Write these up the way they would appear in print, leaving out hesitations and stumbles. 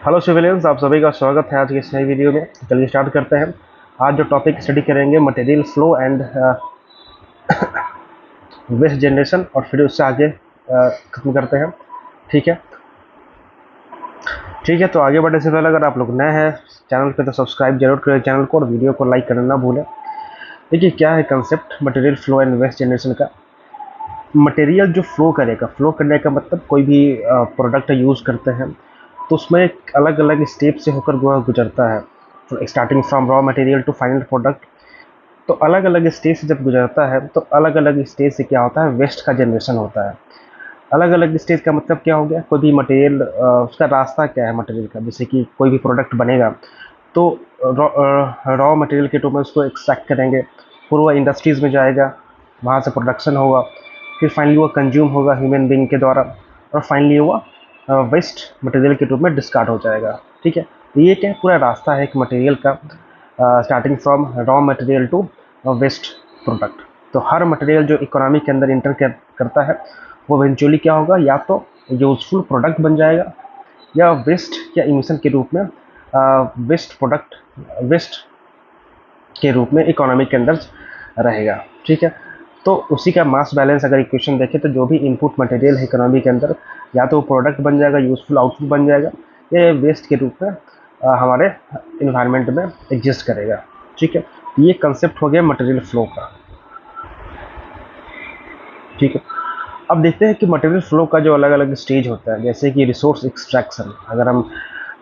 Hello civilians, आप सभी का स्वागत है आज की इस नई वीडियो में। चलिए स्टार्ट करते हैं। आज जो टॉपिक स्टडी करेंगे material flow and waste generation, और फिर उससे आगे खत्म करते हैं। ठीक है। ठीक है, तो आगे बढ़ने से पहले अगर आप लोग नए हैं चैनल पे तो सब्सक्राइब जरूर करें चैनल को, और वीडियो को लाइक करना ना भूलें। देखिए क्या है concept material flow and waste generation का। मटेरियल जो फ्लो करेगा, फ्लो करने का मतलब कोई भी प्रोडक्ट यूज़ करते हैं तो उसमें एक अलग अलग स्टेप से होकर गुजरता है, starting from raw material to final product. तो अलग अलग स्टेज से जब गुजरता है तो अलग अलग स्टेज से क्या होता है, वेस्ट का जनरेशन होता है। अलग अलग स्टेज का मतलब क्या हो गया, कोई भी मटेरियल उसका रास्ता क्या है मटेरियल का। जैसे कि कोई भी प्रोडक्ट बनेगा तो रॉ मटेरियल के रूप में उसको एक्सट्रैक्ट करेंगे, फिर वो इंडस्ट्रीज़ में जाएगा, वहाँ से प्रोडक्शन होगा, फिर फाइनली वो कंज्यूम होगा ह्यूमन बींग के द्वारा, और फाइनली वो वेस्ट मटेरियल के रूप में डिस्कार्ड हो जाएगा। ठीक है, तो ये क्या पूरा रास्ता है एक मटेरियल का, starting from raw material to waste product. तो हर मटेरियल जो इकोनॉमी के अंदर इंटर करता है वो इवेंचुअली क्या होगा, या तो यूजफुल प्रोडक्ट बन जाएगा या वेस्ट या इमिशन के रूप में वेस्ट के रूप में इकोनॉमी के अंदर रहेगा। ठीक है, तो उसी का मास बैलेंस अगर इक्वेशन देखें तो जो भी इनपुट मटेरियल है इकोनॉमी के अंदर, या तो प्रोडक्ट बन जाएगा, यूजफुल आउटपुट बन जाएगा, या वेस्ट के रूप में हमारे इन्वायरमेंट में एग्जिस्ट करेगा। ठीक है, ये कंसेप्ट हो गया मटेरियल फ्लो का। ठीक है, अब देखते हैं कि मटेरियल फ्लो का जो अलग अलग स्टेज होता है। जैसे कि रिसोर्स एक्सट्रैक्शन, अगर हम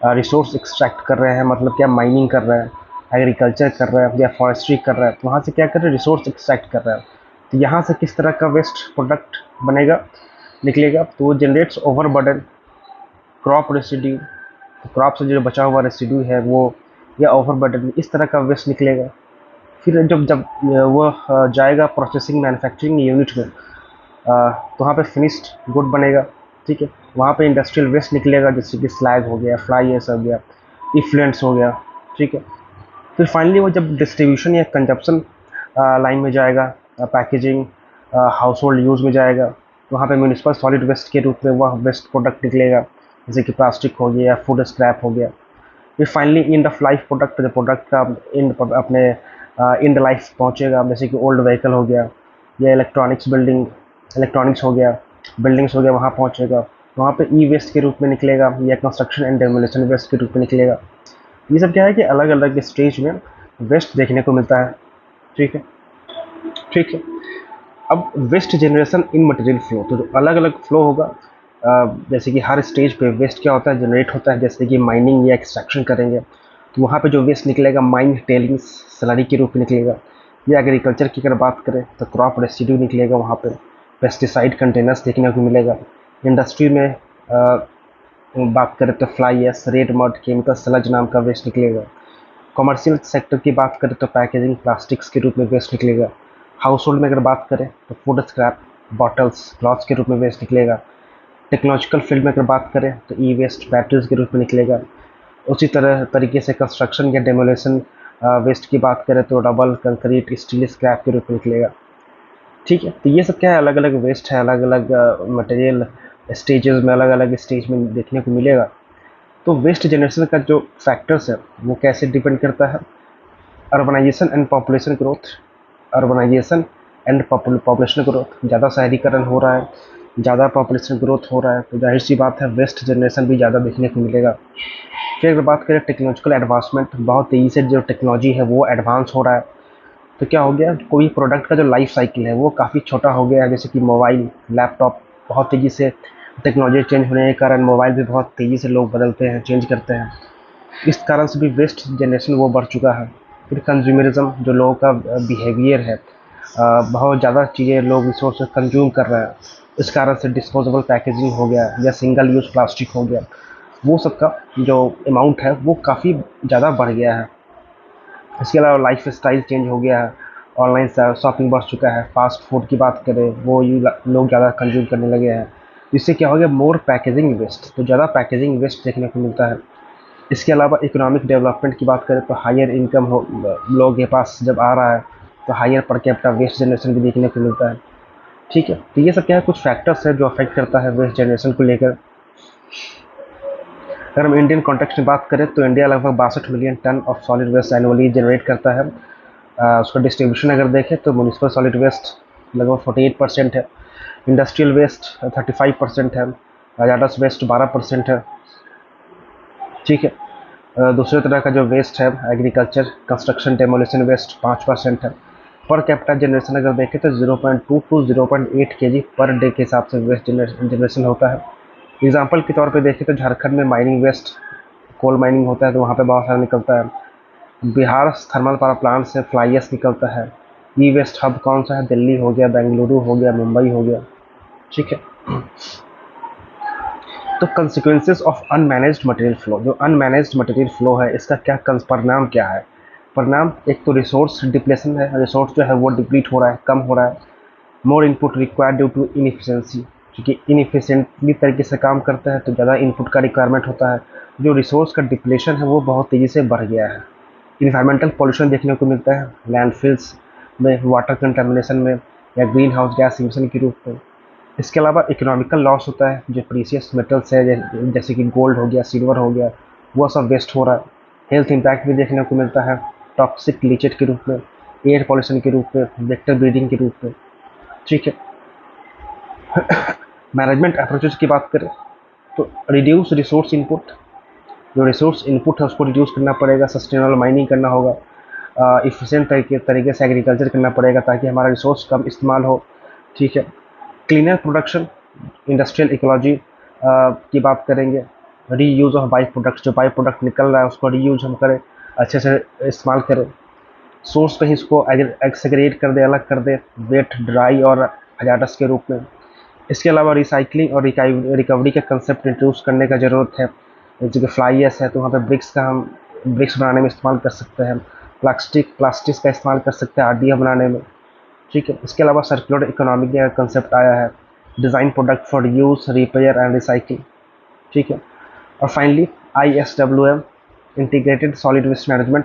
रिसोर्स एक्सट्रैक्ट कर रहे हैं मतलब क्या, माइनिंग कर रहे हैं, एग्रीकल्चर कर रहे हैं या फॉरेस्ट्री कर रहे हैं, तो वहाँ से क्या कर रहे हैं, रिसोर्स एक्सट्रैक्ट कर रहे हैं। तो यहाँ से किस तरह का वेस्ट प्रोडक्ट बनेगा, निकलेगा, तो वो generates overburden, crop residue, crop से जो बचा हुआ रेसिड्यू है वो, या ओवरबर्डन, इस तरह का वेस्ट निकलेगा। फिर जब जब वो जाएगा प्रोसेसिंग मैन्युफैक्चरिंग यूनिट में, तो वहाँ पे फिनिश्ड गुड बनेगा। ठीक है, वहाँ पे इंडस्ट्रियल वेस्ट निकलेगा, जैसे कि स्लैग हो गया, फ्लाई एश हो गया, इफ्लुएंट्स हो गया। ठीक है, फिर फाइनली वो जब डिस्ट्रीब्यूशन या कंजप्शन लाइन में जाएगा, पैकेजिंग, हाउस होल्ड यूज़ में जाएगा, तो वहाँ पे म्यूनिसिपल सॉलिड वेस्ट के रूप में वह वेस्ट प्रोडक्ट निकलेगा, जैसे कि प्लास्टिक हो गया या फूड स्क्रैप हो गया। फिर finally end of life product, जो प्रोडक्ट का अपने इंड लाइफ पहुँचेगा, जैसे कि ओल्ड व्हीकल हो गया या इलेक्ट्रॉनिक्स हो गया, बिल्डिंग्स हो गया, वहाँ पहुँचेगा, वहाँ पे ई वेस्ट के रूप में निकलेगा या कंस्ट्रक्शन एंड डेमोलिशन वेस्ट के रूप में निकलेगा। ये सब क्या है कि अलग अलग स्टेज में वेस्ट देखने को मिलता है। ठीक है। ठीक है, अब waste generation in material flow, तो जो अलग अलग फ्लो होगा, जैसे कि हर स्टेज पे वेस्ट क्या होता है, जनरेट होता है। जैसे कि माइनिंग या एक्सट्रैक्शन करेंगे तो वहाँ पे जो वेस्ट निकलेगा माइन टेलिंग्स स्लरी के रूप में निकलेगा, या एग्रीकल्चर की अगर बात करें तो क्रॉप रेसिड्यू निकलेगा, वहाँ पे पेस्टिसाइड कंटेनर्स देखने को मिलेगा। इंडस्ट्री में बात करें तो fly ash, red mud, chemical sludge नाम का वेस्ट निकलेगा। कमर्शियल सेक्टर की बात करें तो पैकेजिंग प्लास्टिक्स के रूप में वेस्ट निकलेगा। हाउस होल्ड में अगर बात करें तो फूड स्क्रैप, बॉटल्स, क्लॉथ्स के रूप में वेस्ट निकलेगा। टेक्नोलॉजिकल फील्ड में अगर बात करें तो ई वेस्ट बैटरीज के रूप में निकलेगा। उसी तरह तरीके से कंस्ट्रक्शन या डेमोलेशन वेस्ट की बात करें तो रबल, कंक्रीट, स्टील स्क्रैप के रूप में निकलेगा। ठीक है, तो ये सब क्या है, अलग अलग वेस्ट है, अलग अलग मटेरियल स्टेजेस में, अलग अलग स्टेज में देखने को मिलेगा। तो वेस्ट जनरेशन का जो फैक्टर्स है वो कैसे डिपेंड करता है, urbanisation and population growth. Urbanisation and population growth, ज़्यादा शहरीकरण हो रहा है, ज़्यादा पॉपुलेशन ग्रोथ हो रहा है, तो जाहिर सी बात है वेस्ट जनरेशन भी ज़्यादा देखने को मिलेगा। फिर अगर बात करें टेक्नोलॉजिकल एडवांसमेंट, बहुत तेज़ी से जो टेक्नोलॉजी है वो एडवांस हो रहा है, तो क्या हो गया, कोई प्रोडक्ट का जो लाइफ साइकिल है वो काफ़ी छोटा हो गया है। जैसे कि मोबाइल, लैपटॉप, बहुत तेज़ी से टेक्नोलॉजी चेंज होने के कारण मोबाइल भी बहुत तेज़ी से लोग बदलते हैं, चेंज करते हैं, इस कारण से भी वेस्ट जनरेशन वो बढ़ चुका है। फिर कंज्यूमरिज्म, जो लोगों का बिहेवियर है, बहुत ज़्यादा चीज़ें लोग रिसोर्स कंज्यूम कर रहे हैं, इस कारण से डिस्पोजेबल पैकेजिंग हो गया या सिंगल यूज़ प्लास्टिक हो गया, वो सब का जो अमाउंट है वो काफ़ी ज़्यादा बढ़ गया है। इसके अलावा लाइफ स्टाइल चेंज हो गया है, ऑनलाइन शॉपिंग बढ़ चुका है, फास्ट फूड की बात करें वो लोग ज़्यादा कंज्यूम करने लगे हैं। इससे क्या हो गया, मोर पैकेजिंग वेस्ट, तो ज़्यादा पैकेजिंग वेस्ट देखने को मिलता है। इसके अलावा इकोनॉमिक डेवलपमेंट की बात करें तो हायर इनकम हो लोगों के पास जब आ रहा है तो higher per capita waste generation भी देखने को मिलता है। ठीक है, तो ये सब क्या है, कुछ फैक्टर्स है जो अफेक्ट करता है वेस्ट जनरेशन को लेकर। अगर हम इंडियन कॉन्टेक्स्ट में बात करें तो इंडिया लगभग 62 million ton of solid waste annually generate करता है। उसका डिस्ट्रीब्यूशन अगर देखें तो म्यूनिसिपल सॉलिड वेस्ट लगभग 48% है, इंडस्ट्रियल वेस्ट 35% है, हजारडस वेस्ट 12% है। ठीक है। दूसरे तरह का जो वेस्ट है एग्रीकल्चर कंस्ट्रक्शन डेमोलिशन वेस्ट 5% है। पर कैपिटा जनरेशन अगर देखें तो 0.2 टू 0.8 केजी पर डे के हिसाब से वेस्ट जनरेशन होता है। एग्जाम्पल के तौर पे देखें तो झारखंड में माइनिंग वेस्ट, कोल माइनिंग होता है तो वहाँ पे बहुत सारा निकलता है। बिहार थर्मल पावर प्लांट से फ्लाई एश निकलता है। ई वेस्ट हब कौन सा है? दिल्ली हो गया, बेंगलुरु हो गया, मुंबई हो गया। ठीक है। तो कंसिक्वेंसेस ऑफ अनमैनेज्ड मटेरियल फ्लो, जो अनमैनेज्ड मटेरियल फ्लो है इसका क्या परिणाम क्या है? परिणाम एक तो रिसोर्स डिप्लेशन है, रिसोर्स जो है वो डिप्लीट हो रहा है, कम हो रहा है। More input required due to inefficiency, क्योंकि इनएफिशिएंटली तरीके से काम करता है तो ज़्यादा इनपुट का रिक्वायरमेंट होता है। जो रिसोर्स का डिप्लेशन है वो बहुत तेज़ी से बढ़ गया है। इन्वायरमेंटल पॉल्यूशन देखने को मिलता है लैंडफिल्स में, वाटर कंटेमिनेशन में, या ग्रीन हाउस गैस इमिशन के रूप में। इसके अलावा इकोनॉमिकल लॉस होता है, जो प्रीसियस मेटल्स है जैसे कि गोल्ड हो गया, सिल्वर हो गया, वो सब वेस्ट हो रहा है। हेल्थ इम्पैक्ट भी देखने को मिलता है टॉक्सिक लीचेट के रूप में, एयर पॉल्यूशन के रूप में, वेक्टर ब्रीडिंग के रूप में। ठीक है। मैनेजमेंट अप्रोचेस की बात करें तो रिड्यूस रिसोर्स इनपुट, जो रिसोर्स इनपुट है उसको रिड्यूस करना पड़ेगा, सस्टेनेबल माइनिंग करना होगा, इफिशिएंट तरीके से एग्रीकल्चर करना पड़ेगा ताकि हमारा रिसोर्स कम इस्तेमाल हो। ठीक है। क्लीनर प्रोडक्शन, इंडस्ट्रियल इकोलॉजी की बात करेंगे, रीयूज ऑफ बाई प्रोडक्ट्स, जो बाई प्रोडक्ट निकल रहा है उसको रीयूज हम करें, अच्छे से इस्तेमाल करें। सोर्स कहीं इसको एग्सेग्रेट कर दे, अलग कर दे, वेट, ड्राई और हजारडस के रूप में। इसके अलावा रिसाइकलिंग और रिकवरी का कंसेप्ट इंट्रोड्यूस करने का ज़रूरत है। जैसे कि फ्लाई एश है तो वहाँ पे ब्रिक्स का हम ब्रिक्स बनाने में इस्तेमाल कर सकते हैं, प्लास्टिक्स का इस्तेमाल कर सकते हैं आरडीए बनाने में। ठीक है। इसके अलावा सर्कुलर इकोनॉमी का कंसेप्ट आया है, design product for use, repair and recycle. ठीक है। और finally ISWM, integrated solid waste management,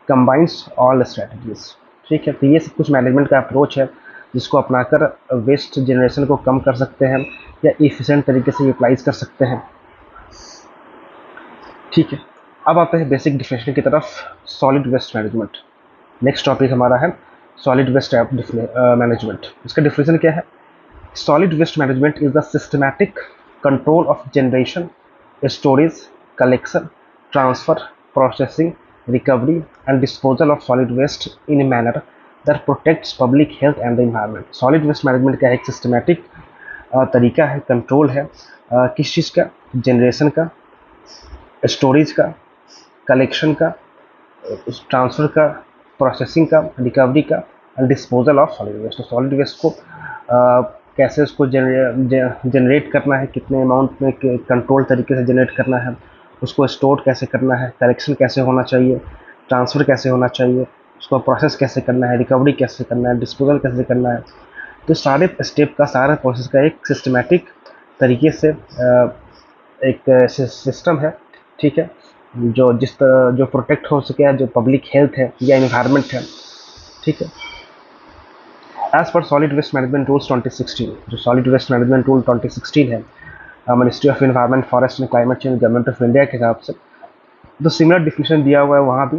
combines all strategies. ठीक है। तो ये सब कुछ मैनेजमेंट का अप्रोच है जिसको अपनाकर वेस्ट जनरेशन को कम कर सकते हैं या इफिशिएंट तरीके से यूटिलाइज कर सकते हैं। ठीक है। अब आते हैं बेसिक डिफिनेशन की तरफ, solid waste management. Next topic हमारा है सॉलिड वेस्ट मैनेजमेंट। इसका डिफिनेशन क्या है? Solid waste management is the systematic control of generation, storage, collection, transfer, processing, recovery and disposal of solid waste in a manner that protects public health and the environment. Solid waste management का एक systematic तरीका है, control है, किस चीज़ का? Generation का, storage का, collection का, ट्रांसफ़र का, प्रोसेसिंग का, रिकवरी का and disposal of solid waste. तो सॉलिड वेस्ट को कैसे उसको जनरेट करना है, कितने अमाउंट में कंट्रोल तरीके से जनरेट करना है, उसको स्टोर कैसे करना है, कलेक्शन कैसे होना चाहिए, ट्रांसफ़र कैसे होना चाहिए, उसको प्रोसेस कैसे करना है, रिकवरी कैसे करना है, डिस्पोजल कैसे करना है। तो सारे स्टेप का, सारा प्रोसेस का एक सिस्टमैटिक तरीके से एक सिस्टम है। ठीक है। जो प्रोटेक्ट हो सके, जो पब्लिक हेल्थ है या इन्वायरमेंट है। ठीक है। As per solid waste management rules 2016, जो सॉलिड वेस्ट मैनेजमेंट रूल 2016 है ministry of environment, forest and climate change, government of India के हिसाब से, तो सिमिलर डिफिनेशन दिया हुआ है वहाँ भी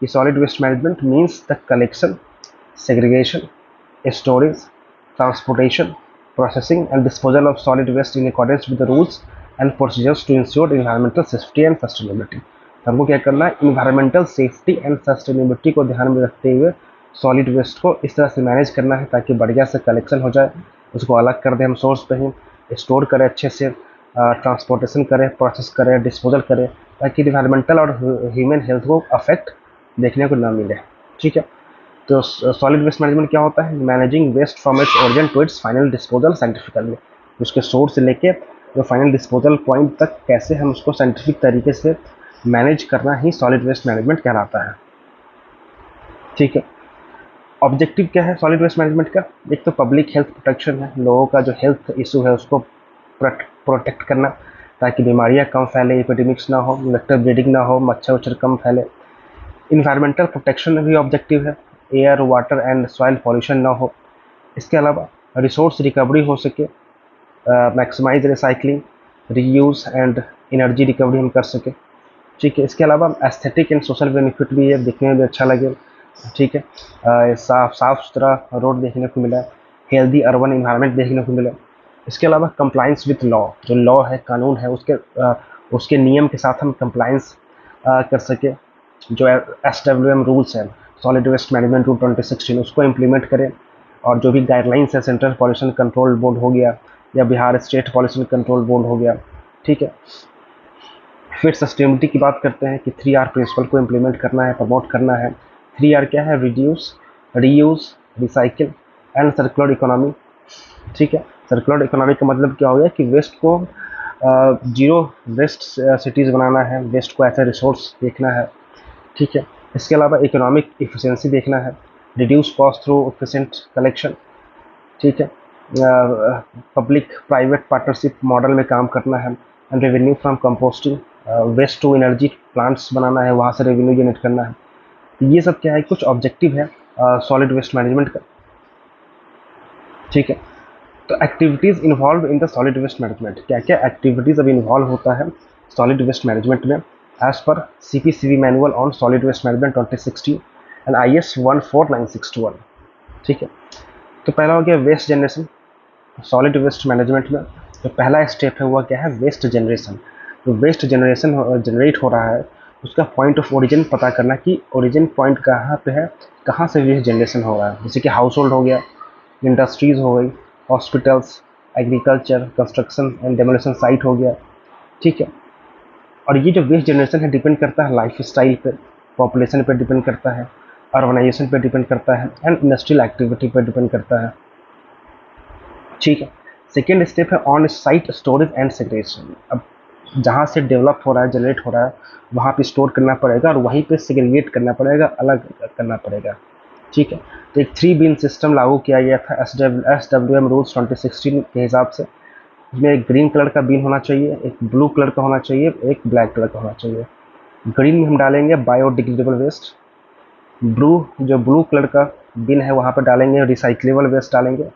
कि solid waste management means the collection, segregation, storage, transportation, processing and disposal of solid waste in accordance with the rules and procedures to ensure environmental safety and sustainability। हमको क्या करना है? इन्वायरमेंटल सेफ्टी एंड सस्टेनेबिलिटी को ध्यान में रखते हुए solid waste को इस तरह से मैनेज करना है ताकि बढ़िया से कलेक्शन हो जाए, उसको अलग कर दें हम सोर्स पे ही, स्टोर करें अच्छे से, ट्रांसपोर्टेशन करें, प्रोसेस करें, डिस्पोजल करें, ताकि इन्वायरमेंटल और ह्यूमन हेल्थ को अफेक्ट देखने को ना मिले। ठीक है। तो सॉलिड वेस्ट मैनेजमेंट क्या होता है? Managing waste from its origin to its final disposal scientifically. उसके सोर्स से लेके जो फाइनल डिस्पोजल पॉइंट तक कैसे हम उसको साइंटिफिक तरीके से मैनेज करना ही सॉलिड वेस्ट मैनेजमेंट कहलाता है। ठीक है। ऑब्जेक्टिव क्या है सॉलिड वेस्ट मैनेजमेंट का? एक तो पब्लिक हेल्थ प्रोटेक्शन है, लोगों का जो हेल्थ इशू है उसको प्रोटेक्ट करना ताकि बीमारियां कम फैले, एपिडेमिक्स ना हो, वेक्टर ब्रीडिंग ना हो, मच्छर वच्छर कम फैले। इन्वायरमेंटल प्रोटेक्शन भी ऑब्जेक्टिव है, air, water and soil pollution ना हो। इसके अलावा रिसोर्स रिकवरी हो सके, maximise recycling, reuse and energy recovery हम कर सकें। ठीक है, इसके अलावा एस्थेटिक एंड सोशल बेनिफिट भी है, देखने में भी अच्छा लगे। ठीक है, साफ सुथरा रोड देखने को मिला, हेल्दी अर्बन इन्वायरमेंट देखने को मिला। इसके अलावा कंप्लाइंस विथ लॉ, जो लॉ है, कानून है, उसके नियम के साथ हम कंप्लाइंस कर सके। जो SWM रूल्स हैं, सॉलिड वेस्ट मैनेजमेंट रूल 2016, उसको इम्प्लीमेंट करें। और जो भी गाइडलाइंस है, सेंट्रल पॉल्यूशन कंट्रोल बोर्ड हो गया या Bihar state pollution control board हो गया। ठीक है, फिर सस्टेनेबिलिटी की बात करते हैं कि 3R प्रिंसिपल को इम्प्लीमेंट करना है, प्रमोट करना है। 3R क्या है? Reduce, reuse, recycle and circular economy. ठीक है, सर्कुलर इकोनॉमी का मतलब क्या हो गया कि वेस्ट को जीरो वेस्ट सिटीज़ बनाना है, वेस्ट को एज ए रिसोर्स देखना है। ठीक है, इसके अलावा इकोनॉमिक इफिशिएंसी देखना है, reduce cost through efficient collection. ठीक है, पब्लिक प्राइवेट पार्टनरशिप मॉडल में काम करना है, and revenue from composting, waste to energy plants बनाना है, वहाँ से रेवेन्यू जनरेट करना है। तो ये सब क्या है, कुछ ऑब्जेक्टिव है सॉलिड वेस्ट मैनेजमेंट का। ठीक है, तो activities involve in the solid waste management, क्या क्या एक्टिविटीज़ अब इन्वॉल्व होता है सॉलिड वेस्ट मैनेजमेंट में, as per CPCB manual on solid waste management 2016 and IS 14961। ठीक है, तो पहला हो गया waste generation. Solid waste management में जो पहला स्टेप है, वह क्या है? Waste generation. तो वेस्ट जनरेशन जनरेट हो रहा है, उसका पॉइंट ऑफ ओरिजिन पता करना कि ओरिजिन पॉइंट कहाँ पे है, कहाँ से वेस्ट जनरेशन हो रहा है। जैसे कि हाउस होल्ड हो गया, इंडस्ट्रीज़ हो गई, hospitals, agriculture, construction and demolition site हो गया। ठीक है, और ये जो वेस्ट जनरेशन है डिपेंड करता है लाइफ स्टाइल पे, पॉपुलेशन पे डिपेंड करता है, अर्बनाइजेशन पे डिपेंड करता है, एंड इंडस्ट्रियल एक्टिविटी पे डिपेंड करता है। ठीक है, सेकेंड स्टेप है on site storage and segregation. अब जहाँ से डेवलप हो रहा है, जनरेट हो रहा है, वहाँ पे स्टोर करना पड़ेगा और वहीं पे सेग्रीगेट करना पड़ेगा, अलग करना पड़ेगा। ठीक है, तो एक 3 बिन सिस्टम लागू किया गया था SWM रूल्स 2016 के हिसाब से। इसमें एक ग्रीन कलर का बिन होना चाहिए, एक ब्लू कलर का होना चाहिए, एक ब्लैक कलर का होना चाहिए। ग्रीन में हम डालेंगे बायोडिग्रेडेबल वेस्ट, जो ब्लू कलर का बिन है वहाँ पर डालेंगे रिसाइक्लेबल वेस्ट डालेंगे।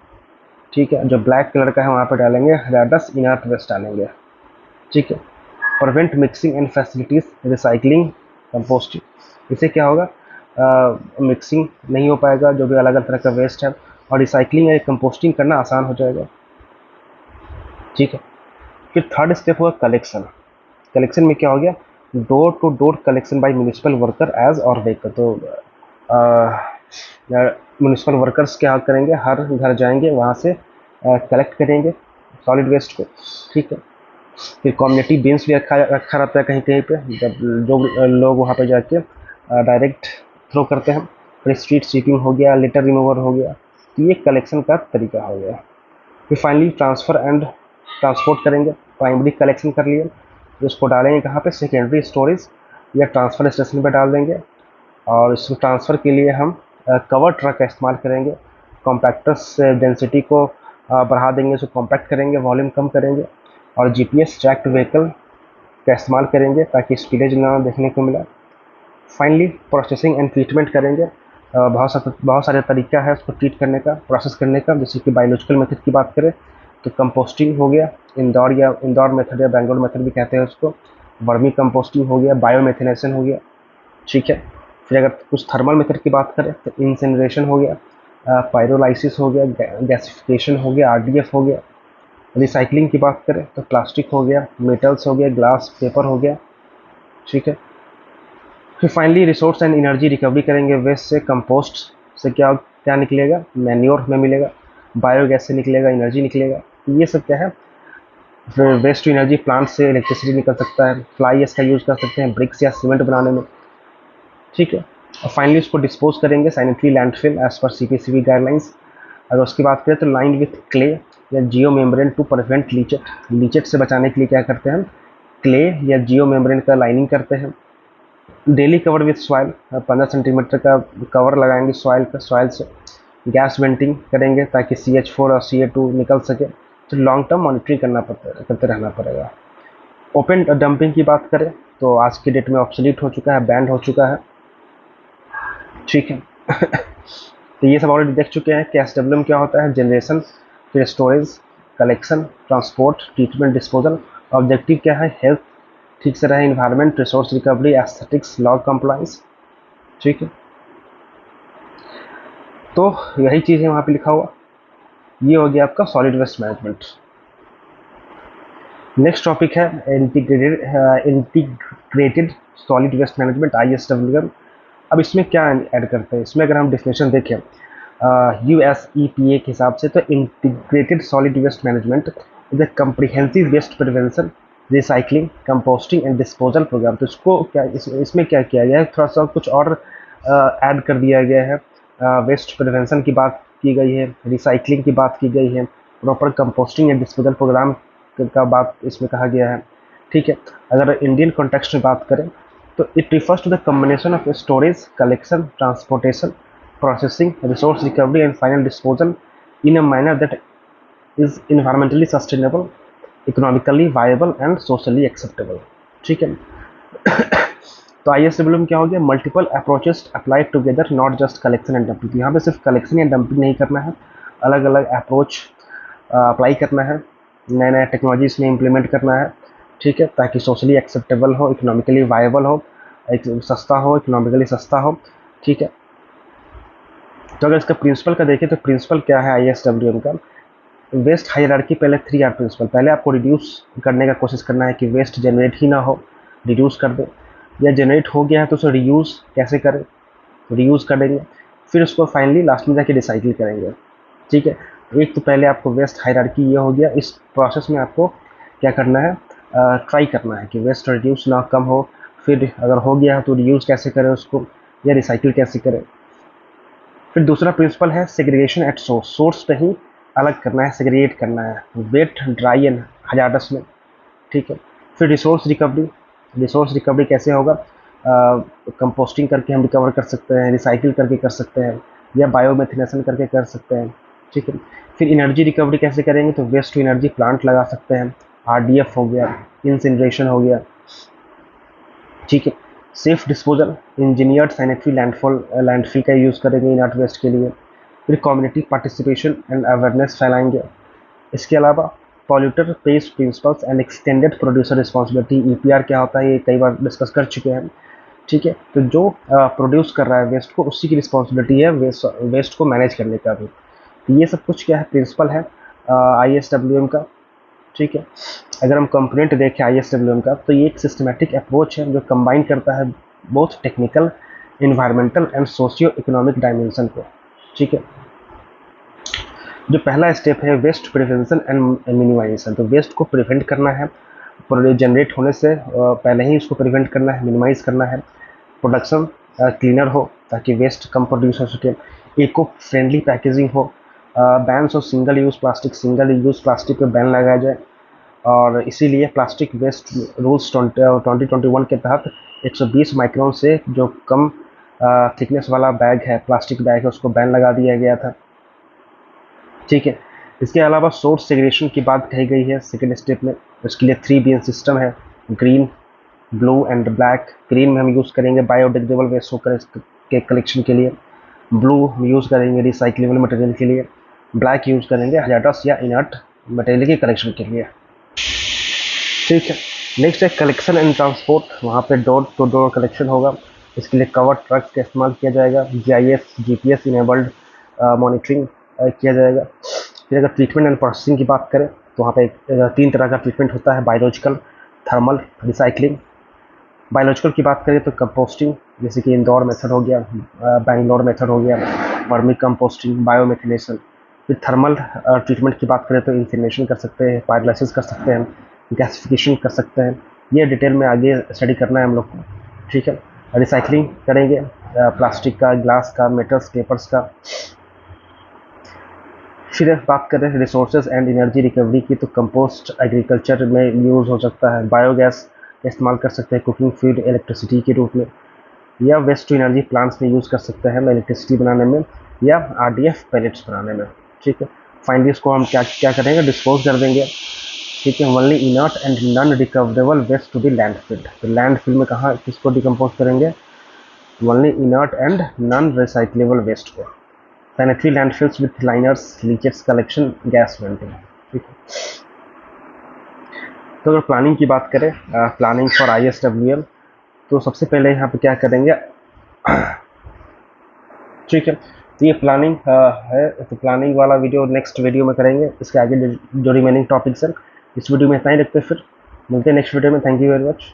ठीक है, जो ब्लैक कलर का है वहाँ पर डालेंगे रेडस इनर्ट वेस्ट डालेंगे। ठीक है, prevent mixing and facilities recycling composting. इससे क्या होगा, मिक्सिंग नहीं हो पाएगा जो भी अलग अलग तरह का वेस्ट है, और रिसाइकलिंग या कंपोस्टिंग करना आसान हो जाएगा। ठीक है, फिर थर्ड स्टेप हुआ कलेक्शन। कलेक्शन में क्या हो गया, door to door collection by municipal worker as और व्हीकल। तो म्यूनिसिपल वर्कर्स क्या करेंगे, हर घर जाएंगे, वहाँ से कलेक्ट करेंगे सॉलिड वेस्ट को। ठीक है, फिर कम्युनिटी बिन्स भी रखा रहता है कहीं कहीं पे, जब जो लोग वहाँ पे जाके डायरेक्ट थ्रो करते हैं। फिर स्ट्रीट स्वीपिंग हो गया, लिटर रिमूवर हो गया। तो ये कलेक्शन का तरीका हो गया। फिर फाइनली ट्रांसफ़र एंड ट्रांसपोर्ट करेंगे। प्राइमरी कलेक्शन कर लिए, उसको डालेंगे कहाँ पे, सेकेंडरी स्टोरेज या ट्रांसफ़र स्टेशन पे डाल देंगे। और इसको ट्रांसफ़र के लिए हम कवर ट्रक का इस्तेमाल करेंगे। कॉम्पैक्टर्स से डेंसिटी को बढ़ा देंगे, उसको कॉम्पैक्ट करेंगे, वॉल्यूम कम करेंगे। और GPS ट्रैक्ड व्हीकल का इस्तेमाल करेंगे ताकि स्पीडेज ना देखने को मिला। फाइनली प्रोसेसिंग एंड ट्रीटमेंट करेंगे। बहुत सारे तरीका है उसको ट्रीट करने का, प्रोसेस करने का। जैसे कि बायोलॉजिकल मेथड की बात करें तो कंपोस्टिंग हो गया, इंदौर मेथड या बेंगलोर मेथड भी कहते हैं उसको। वर्मी कंपोस्टिंग हो गया, बायोमेथिनेशन हो गया। ठीक है, फिर अगर कुछ थर्मल मेथड की बात करें तो इंसिनरेशन हो गया, पायरोलाइसिस हो गया, गैसिफिकेशन हो गया, RDF हो गया। रिसाइकलिंग की बात करें तो प्लास्टिक हो गया, मेटल्स हो गया, ग्लास, पेपर हो गया। ठीक है, फिर finally resource and energy recovery करेंगे। वेस्ट से, कंपोस्ट से क्या क्या निकलेगा, मैन्योर में मिलेगा, बायोगैस से निकलेगा, एनर्जी निकलेगा। ये सब क्या है, वेस्ट टू एनर्जी प्लांट से इलेक्ट्रिसिटी निकल सकता है। फ्लाई एश का यूज़ कर सकते हैं ब्रिक्स या सीमेंट बनाने में। ठीक है, और फाइनली उसको डिस्पोज करेंगे sanitary landfill as per CPCB guidelines. अगर उसकी बात करें तो लाइन विथ क्ले या geo membrane to prevent leachate से बचाने के लिए क्या करते हैं, क्ले या जियो मेम्ब्रेन का लाइनिंग करते हैं। Daily cover with soil, 15 centimetre का कवर लगाएंगे सॉइल से। गैस वेंटिंग करेंगे ताकि CH4 और CA2 निकल सके। तो लॉन्ग टर्म मॉनिटरिंग करते रहना पड़ेगा। ओपन डंपिंग की बात करें तो आज की डेट में ऑब्सोलीट हो चुका है, बैंड हो चुका है। ठीक है तो ये सब ऑलरेडी देख चुके हैं कि SWM क्या होता है, जनरेशन, फिर storage, collection, transport, treatment, disposal. Objective क्या है, हेल्थ, ठीक से रहे environment, resource recovery, aesthetics, law compliance. ठीक है, तो यही चीज़ है वहाँ पे लिखा हुआ। ये हो गया आपका solid waste management. Next topic है integrated solid waste management, ISWM। अब इसमें क्या ऐड करते हैं, इसमें अगर हम डेफिनेशन देखें USEPA के हिसाब से, तो integrated solid waste management is a comprehensive waste prevention, recycling, composting and disposal programme. तो इसको क्या इसमें क्या किया गया है, थोड़ा सा कुछ और ऐड कर दिया गया है। वेस्ट प्रिवेंशन की बात की गई है, रिसाइकलिंग की बात की गई है, proper composting and disposal programme का बात इसमें कहा गया है। ठीक है, अगर इंडियन कॉन्टेक्स्ट में बात करें तो it refers to the combination of storage, collection, transportation, processing, resource recovery and final disposal in a manner that is environmentally sustainable, economically viable and socially acceptable। ठीक है, तो ISWM क्या हो गया, multiple approaches applied together, not just collection and dumping. यहाँ पे सिर्फ collection या डंपिंग नहीं करना है, अलग अलग अप्रोच अप्लाई करना है, नए नए टेक्नोलॉजी इसमें इम्प्लीमेंट करना है। ठीक है, ताकि सोशली एक्सेप्टेबल हो, इकोनॉमिकली वायबल हो, सस्ता हो, इकोनॉमिकली सस्ता हो। ठीक है, तो अगर इसका प्रिंसिपल का देखें तो प्रिंसिपल क्या है ISWM का, वेस्ट हायरार्की। पहले 3R प्रिंसिपल, पहले आपको रिड्यूस करने का कोशिश करना है कि वेस्ट जनरेट ही ना हो, रिड्यूस कर दे, या जनरेट हो गया है तो उसे रीयूज़ कैसे करें, रीयूज़ करेंगे, फिर उसको फाइनली लास्ट में जाके रिसाइकिल करेंगे। ठीक है, एक तो पहले आपको वेस्ट हायरार्की ये हो गया, इस प्रोसेस में आपको क्या करना है, ट्राई करना है कि वेस्ट रिड्यूस ना कम हो, फिर अगर हो गया है तो रीयूज़ कैसे करें उसको, या रिसाइकिल कैसे करें। फिर दूसरा प्रिंसिपल है सेग्रीगेशन एट सोर्स, सोर्स पे ही अलग करना है, सेग्रीगेट करना है, वेट, ड्राई एंड हजार्डस में। ठीक है, फिर रिसोर्स रिकवरी, रिसोर्स रिकवरी कैसे होगा, कंपोस्टिंग करके हम रिकवर कर सकते हैं, रिसाइकिल करके कर सकते हैं, या बायोमेथिनेशन करके कर सकते हैं। ठीक है, फिर एनर्जी रिकवरी कैसे करेंगे, तो वेस्ट टू एनर्जी प्लांट लगा सकते हैं, RDF हो गया, इंसिनरेशन हो गया। ठीक है, safe disposal, engineered sanitary landfill का यूज़ करेंगे इनर्ट वेस्ट के लिए। फिर कम्युनिटी पार्टिसिपेशन एंड अवेयरनेस फैलाएंगे। इसके अलावा polluter page principles and extended producer responsibility, EPR क्या होता है ये कई बार डिस्कस कर चुके हैं। ठीक है, तो जो प्रोड्यूस कर रहा है वेस्ट को, उसी की रिस्पॉन्सिबिलिटी है वेस्ट को मैनेज करने का भी। तो ये सब कुछ क्या है, प्रिंसिपल है ISWM का। ठीक है, अगर हम कंपोनेंट देखें ISWM का, तो ये एक सिस्टमेटिक अप्रोच है जो कंबाइन करता है both technical, environmental and socio economic dimension को। ठीक है, जो पहला स्टेप है वेस्ट प्रिवेंशन एंड मिनिमाइजेशन, तो वेस्ट को प्रिवेंट करना है, जनरेट होने से पहले ही उसको प्रिवेंट करना है, मिनिमाइज करना है, प्रोडक्शन क्लीनर हो ताकि वेस्ट कम प्रोड्यूस हो सके, इको फ्रेंडली पैकेजिंग हो, bans of single use plastic पे बैन लगाया जाए। और इसीलिए प्लास्टिक वेस्ट रूल्स 2021 के तहत 120 माइक्रोन से जो कम थिकनेस वाला बैग है, प्लास्टिक बैग है, उसको बैन लगा दिया गया था। ठीक है, इसके अलावा सोर्स सेग्रेगेशन की बात कही गई है सेकेंड स्टेप में। उसके लिए 3BN सिस्टम है, green, blue and black. Green में हम यूज़ करेंगे बायोडिग्रेडेबल वेस्ट होकर के कलेक्शन के लिए, ब्लू यूज़ करेंगे रिसाइक्लेबल मटेरियल के लिए, ब्लैक यूज़ करेंगे हजार्डस या इनर्ट मटेरियल के कलेक्शन के लिए। ठीक है, नेक्स्ट है कलेक्शन एंड ट्रांसपोर्ट, वहाँ पे डोर टू डोर कलेक्शन होगा। इसके लिए कवर ट्रक्स का इस्तेमाल किया जाएगा, GIS GPS इनेबल्ड मॉनिटरिंग किया जाएगा। फिर अगर ट्रीटमेंट एंड प्रोसेसिंग की बात करें तो वहाँ पे 3 तरह का ट्रीटमेंट होता है, बायोलॉजिकल, थर्मल, रिसाइकलिंग। बायोलॉजिकल की बात करें तो कंपोस्टिंग, जैसे कि इंदौर मेथड हो गया, बेंगलोर मेथड हो गया, वर्मी कंपोस्टिंग, बायोमेथिनेशन। फिर थर्मल ट्रीटमेंट की बात करें तो इंसिनरेशन कर सकते हैं, पायरोलाइसिस कर सकते हैं, गैसिफिकेशन कर सकते हैं। ये डिटेल में आगे स्टडी करना है हम लोग को। ठीक है, रिसाइकलिंग करेंगे प्लास्टिक का, ग्लास का, मेटल्स, पेपर्स का। फिर बात करें रिसोर्सेज एंड एनर्जी रिकवरी की, तो कंपोस्ट एग्रीकल्चर में यूज़ हो सकता है, बायोगैस का इस्तेमाल कर सकते हैं कुकिंग फ्यूल इलेक्ट्रिसिटी के रूप में, या वेस्ट टू एनर्जी प्लांट्स में यूज़ कर सकते हैं इलेक्ट्रिसिटी बनाने में, या RDF पैलेट्स बनाने में। ठीक है, फाइनली इसको हम क्या क्या करेंगे, डिस्पोज कर देंगे। ठीक है, only inert and non recoverable waste to be landfill. तो लैंडफिल में कहाँ किसको डिकम्पोज करेंगे, only inert and non recyclable waste को। Sanitary landfills with liners, leachate collection, gas venting. ठीक है, तो अगर प्लानिंग की बात करें, प्लानिंग फॉर ISWM, तो सबसे पहले यहाँ पे क्या करेंगे, ठीक है। तो ये प्लानिंग है, तो प्लानिंग वाला वीडियो नेक्स्ट वीडियो में करेंगे। इसके आगे जो रिमेनिंग टॉपिक्स हैं, इस वीडियो में इतना ही रखते हैं, फिर मिलते हैं नेक्स्ट वीडियो में। Thank you very much.